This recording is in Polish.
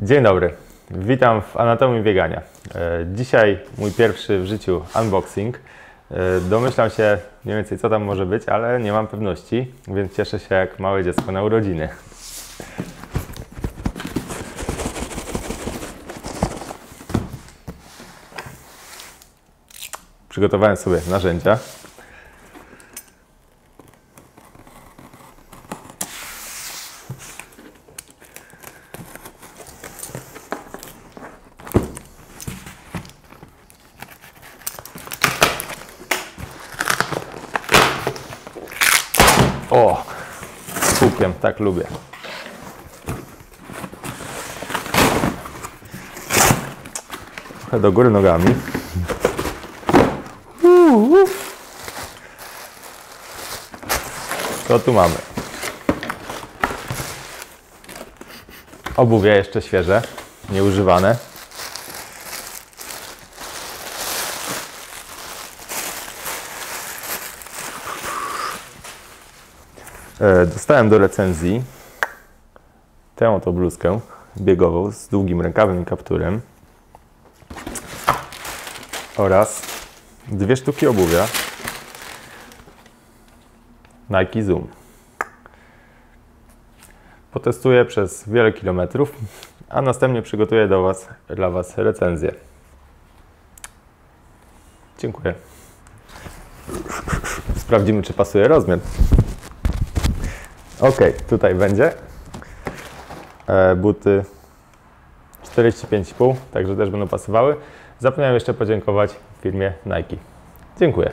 Dzień dobry, witam w Anatomii Biegania. Dzisiaj mój pierwszy w życiu unboxing. Domyślam się mniej więcej co tam może być, ale nie mam pewności, więc cieszę się jak małe dziecko na urodziny. Przygotowałem sobie narzędzia. O, z hukiem, tak lubię. Trochę do góry nogami. Co tu mamy? Obuwie jeszcze świeże, nieużywane. Dostałem do recenzji tę oto bluzkę biegową z długim rękawem i kapturem oraz 2 sztuki obuwia Nike Zoom. Potestuję przez wiele kilometrów, a następnie przygotuję dla Was recenzję. Dziękuję. Sprawdzimy, czy pasuje rozmiar. Ok, tutaj będzie. Buty 45,5, także też będą pasowały. Zapomniałem jeszcze podziękować firmie Nike. Dziękuję.